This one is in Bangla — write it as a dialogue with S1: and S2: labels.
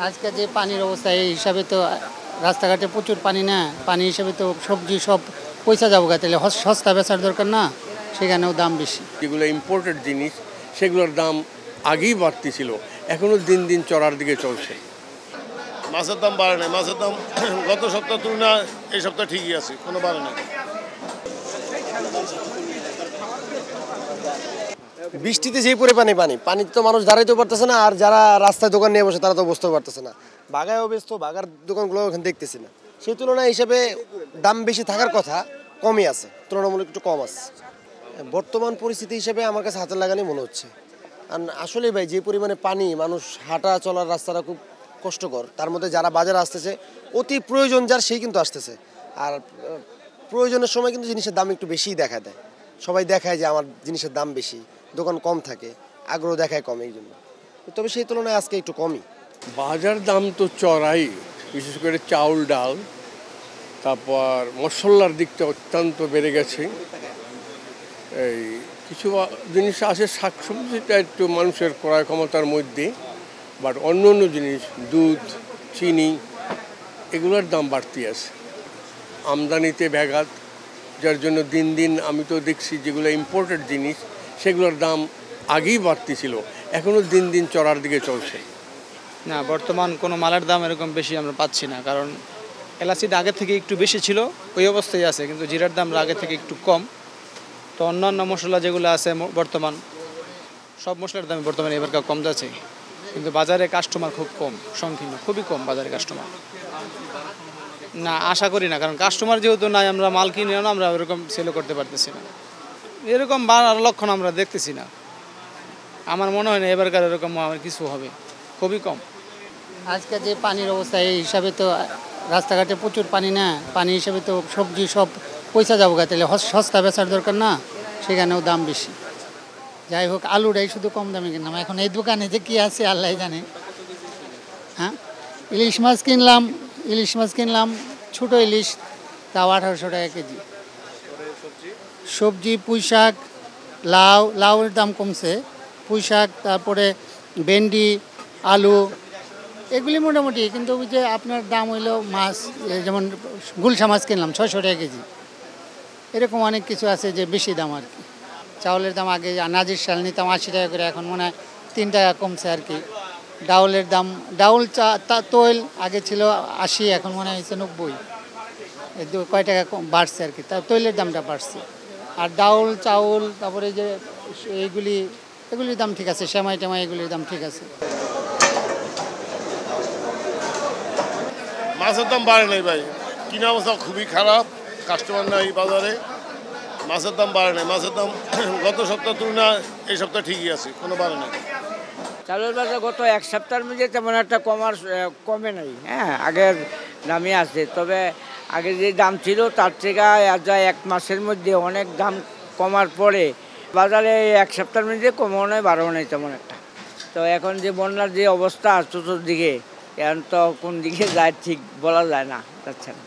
S1: আজকে যে পানির অবস্থা এই হিসাবে তো রাস্তাঘাটে প্রচুর পানি না, পানি হিসাবে তো সবজি সব পয়সা যাবো গা, তাহলে সস্তা বেচার দরকার না, সেখানেও দাম বেশি।
S2: যেগুলো ইম্পোর্টেড জিনিস সেগুলোর দাম আগেই বাড়তি ছিল, এখনও দিন দিন চড়ার দিকে চলছে।
S3: মাছের দাম বাড়ে নাই, মাছের দাম গত সপ্তাহ তুলনায় এই সপ্তাহ ঠিকই আছে, কোনো বাড়ে নাই।
S4: বৃষ্টিতে যেই পরিমাণে পানিতে তো মানুষ দাঁড়াইতে পারতেছে না, আর যারা রাস্তায় দোকান নিয়ে বসে তারা তো বসতেও পারতেছে না। বাগায়ও ব্যস্ত, বাগার দোকানগুলো ওখানে দেখতেছি না। সেই তুলনায় হিসেবে দাম বেশি থাকার কথা কমই আছে, তুলনামূলক একটু কম আছে বর্তমান পরিস্থিতি হিসেবে আমার কাছে হাতের লাগানি মনে হচ্ছে। আর আসলেই ভাই যে পরিমাণে পানি, মানুষ হাঁটা চলার রাস্তাটা খুব কষ্টকর। তার মধ্যে যারা বাজারে আসতেছে, অতি প্রয়োজন যার সেই কিন্তু আসতেছে, আর প্রয়োজনের সময় কিন্তু জিনিসের দাম একটু বেশিই দেখা দেয়। সবাই দেখায় যে আমার জিনিসের দাম বেশি, দোকান কম থাকে, আগ্রহ দেখায় কম, এই জন্য। তবে সেই তুলনায় আজকে একটু কমই।
S2: বাজার দাম তো চড়াই, বিশেষ করে চাউল ডাল, তারপর মশলার দিকটা অত্যন্ত বেড়ে গেছে। এই কিছু জিনিস আছে, শাকসবজিটা একটু মানুষের ক্রয় ক্ষমতার মধ্যে, বাট অন্য অন্য জিনিস দুধ, চিনি, এগুলোর দাম বাড়তি আছে। আমদানিতে ব্যাঘাত, যার জন্য দিন দিন আমি তো দেখছি যেগুলো ইম্পোর্টেড জিনিস সেগুলোর দাম আগেই বাড়তি ছিল, এখনও দিন দিন চড়ার দিকে চলছে।
S5: না, বর্তমান কোনো মালের দাম এরকম বেশি আমরা পাচ্ছি না, কারণ এলাচিটা আগে থেকে একটু বেশি ছিল, ওই অবস্থায় আছে, কিন্তু জিরার দাম আগে থেকে একটু কম। তো অন্যান্য মশলা যেগুলো আছে বর্তমান সব মশলার দাম বর্তমানে এবার কম যাচ্ছে, কিন্তু বাজারে কাস্টমার খুব কম, সংকীর্ণ, খুবই কম বাজারে কাস্টমার। না, আশা করি না, কারণ কাস্টমার যেহেতু নাই, আমরা মাল কিনেও না, আমরা ওরকম সেলও করতে পারতেছি না। এরকম বাড়ার লক্ষণ আমরা দেখতেছি না, আমার মনে হয় না এবারকার এরকম কিছু হবে, খুবই কম।
S1: আজকে যে পানির অবস্থা এই হিসাবে তো রাস্তাঘাটে প্রচুর পানি না, পানি হিসাবে তো সবজি সব পয়সা যাবো গা, তাহলে সস্তা বেচার দরকার না, সেখানেও দাম বেশি। যাই হোক, আলুটাই শুধু কম দামে কিনলাম। এখন এই দোকানে যে কী আছে আল্লাহ জানে। হ্যাঁ, ইলিশ মাছ কিনলাম ছোটো ইলিশ, তাও 1800 টাকা কেজি। সবজি পুঁই শাক, লাউয়ের দাম কমছে, পুঁই শাক, তারপরে ভেন্ডি, আলু, এগুলি মোটামুটি। কিন্তু ওই যে আপনার দাম হইলো মাছ, যেমন গুলশা মাছ কিনলাম 600 টাকা কেজি, এরকম অনেক কিছু আছে যে বেশি দাম আর কি। চাউলের দাম আগে নাজির শাল নিতাম 80 টাকা করে, এখন মনে হয় 3 টাকা কমছে আর কি। ডাউলের দাম, তৈল আগে ছিল 80, এখন মনে হয়েছে 90, কয় টাকা বাড়ছে আর কি, তা তৈলের দামটা বাড়ছে। আর ডাউল, চাউল, তারপরে যে এগুলির দাম ঠিক আছে, সেমাই টেমাই এগুলির দাম ঠিক আছে।
S3: মাছের দাম বাড়ে নাই ভাই, কিনা অবস্থা খুবই খারাপ, কাস্টমার নাই বাজারে। মাছের দাম বাড়ে নাই, মাছের দাম গত সপ্তাহ তুলনায় এই সপ্তাহ ঠিকই আছে, কোনো বাড়ে নাই।
S6: চালের বাজার গত এক সপ্তাহের মধ্যে তেমন একটা কমে নাই। হ্যাঁ, আগের দামই আছে, তবে আগে যে দাম ছিল তার থেকে এক মাসের মধ্যে অনেক দাম কমার পরে বাজারে এক সপ্তাহের মধ্যে কমও নয়, বাড়াও নাই তেমন একটা। তো এখন যে বন্যার যে অবস্থা চতুর্দিকে, এখন তো কোন দিকে যায় ঠিক বলা যায় না, যাচ্ছে না।